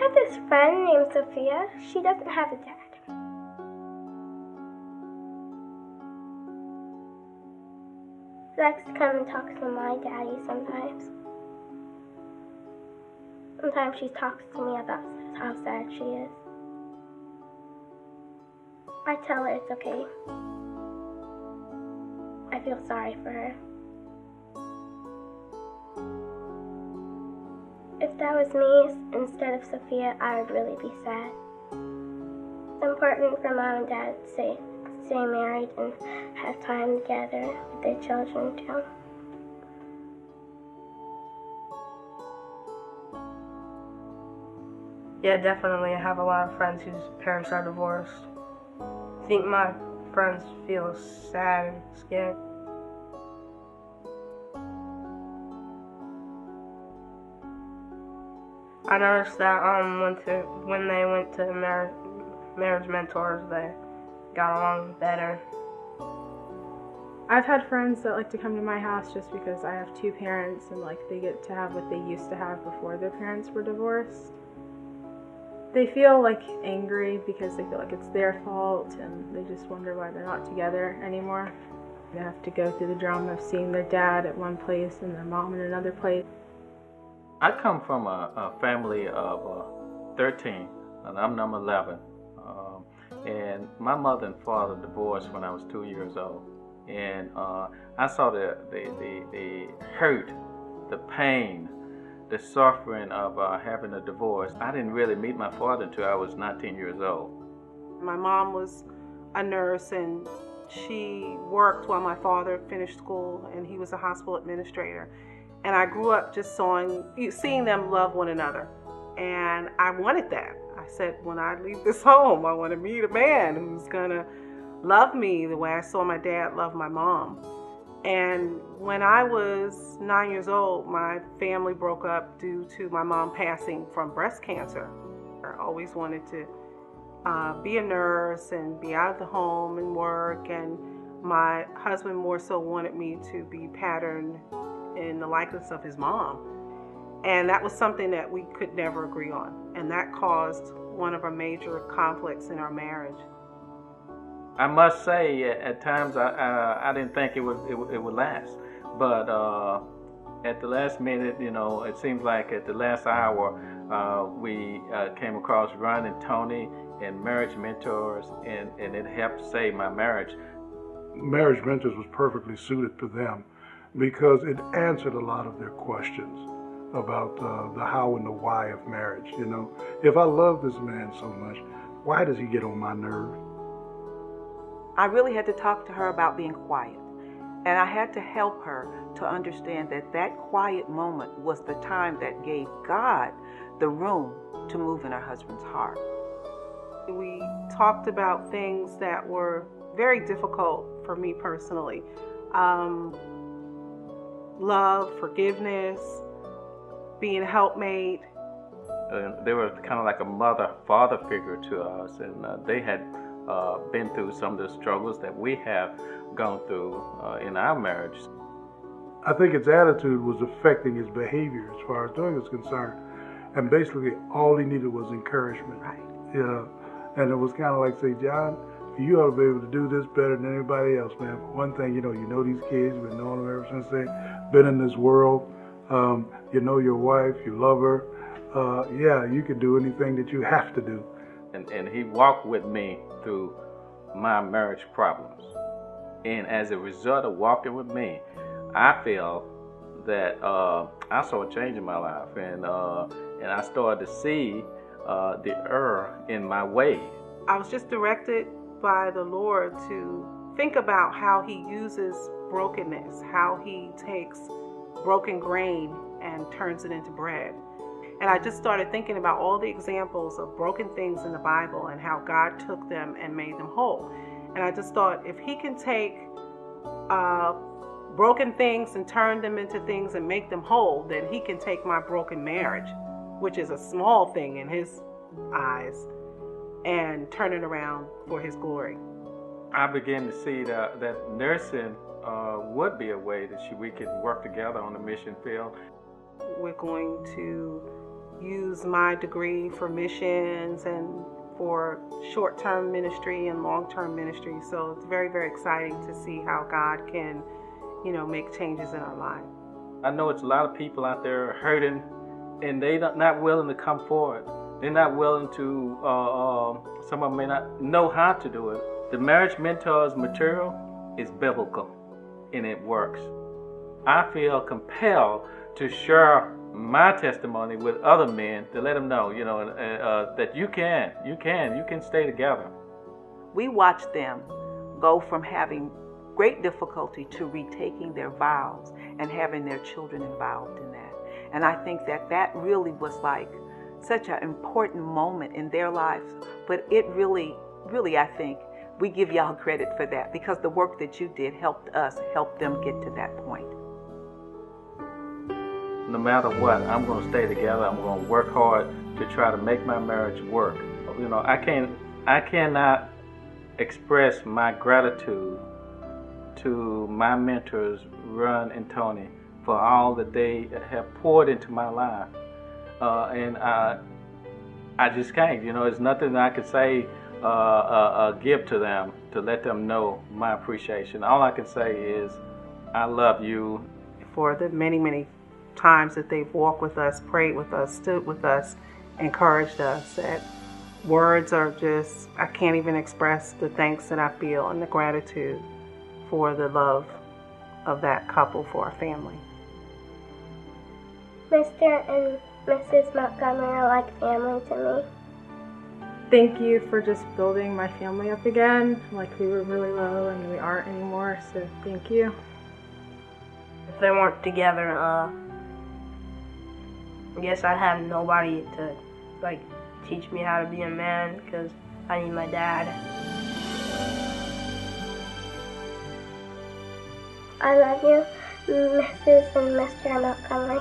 have this friend named Sophia. She doesn't have a dad. She likes to come and talk to my daddy sometimes. Sometimes she talks to me about how sad she is. I tell her it's okay. I feel sorry for her. If that was me instead of Sophia, I would really be sad. It's important for mom and dad to stay married and have time together with their children too. Yeah, definitely. I have a lot of friends whose parents are divorced. I think my friends feel sad and scared. I noticed that when they went to marriage mentors, they got along better. I've had friends that like to come to my house just because I have two parents and like they get to have what they used to have before their parents were divorced. They feel like angry because they feel like it's their fault and they just wonder why they're not together anymore. They have to go through the drama of seeing their dad at one place and their mom in another place. I come from a family of 13, and I'm number 11. And my mother and father divorced when I was 2 years old. And I saw the hurt, the pain, the suffering of having a divorce. I didn't really meet my father until I was 19 years old. My mom was a nurse and she worked while my father finished school, and he was a hospital administrator. And I grew up just seeing them love one another. And I wanted that. I said, when I leave this home, I want to meet a man who's going to love me the way I saw my dad love my mom. And when I was 9 years old, my family broke up due to my mom passing from breast cancer. I always wanted to be a nurse and be out of the home and work. And my husband more so wanted me to be patterned in the likeness of his mom. And that was something that we could never agree on. And that caused one of our major conflicts in our marriage. I must say, at times I didn't think it would last. But at the last minute, it seems like at the last hour, we came across Ron and Toni and Marriage Mentors, and it helped save my marriage. Marriage Mentors was perfectly suited for them, because it answered a lot of their questions about the how and the why of marriage. If I love this man so much, why does he get on my nerves? I really had to talk to her about being quiet, and I had to help her to understand that that quiet moment was the time that gave God the room to move in her husband's heart. We talked about things that were very difficult for me personally. Love, forgiveness, being a helpmate. They were kind of like a mother-father figure to us, and they had been through some of the struggles that we have gone through in our marriage. I think his attitude was affecting his behavior as far as doing is concerned, and basically all he needed was encouragement. Right. And it was kind of like, say, John, you ought to be able to do this better than anybody else, man. For one thing, you know these kids, we've known them ever since they've been in this world. You know your wife, you love her. Yeah, you can do anything that you have to do. And he walked with me through my marriage problems. And as a result of walking with me, I feel that I saw a change in my life, and I started to see the error in my way. I was just directed by the Lord to think about how he uses brokenness, how he takes broken grain and turns it into bread. And I just started thinking about all the examples of broken things in the Bible and how God took them and made them whole. And I just thought, if he can take broken things and turn them into things and make them whole, then he can take my broken marriage, which is a small thing in his eyes, and turn it around for his glory. I began to see that nursing would be a way that we could work together on the mission field. We're going to use my degree for missions and for short-term ministry and long-term ministry. So it's very, very exciting to see how God can, make changes in our lives. I know it's a lot of people out there hurting, and they're not willing to come forward. They're not willing to, some of them may not know how to do it. The Marriage Mentors material is biblical, and it works. I feel compelled to share my testimony with other men to let them know, that you can stay together. We watch them go from having great difficulty to retaking their vows and having their children involved in that. And I think that really was like such an important moment in their lives. But it really, I think we give y'all credit for that, because the work that you did helped us help them get to that point. No matter what, I'm going to stay together. I'm going to work hard to try to make my marriage work. I cannot express my gratitude to my mentors, Ron and Toni, for all that they have poured into my life. And I just can't. There's nothing I could say, give to them to let them know my appreciation. All I can say is, I love you. For the many, many times that they've walked with us, prayed with us, stood with us, encouraged us, that words are just, I can't even express the thanks that I feel and the gratitude for the love of that couple for our family. Mr. and Mrs. Montgomery are like family to me. Thank you for just building my family up again. Like, we were really low and we aren't anymore, so thank you. If they weren't together, I guess I'd have nobody to teach me how to be a man, because I need my dad. I love you, Mrs. and Mr. Montgomery.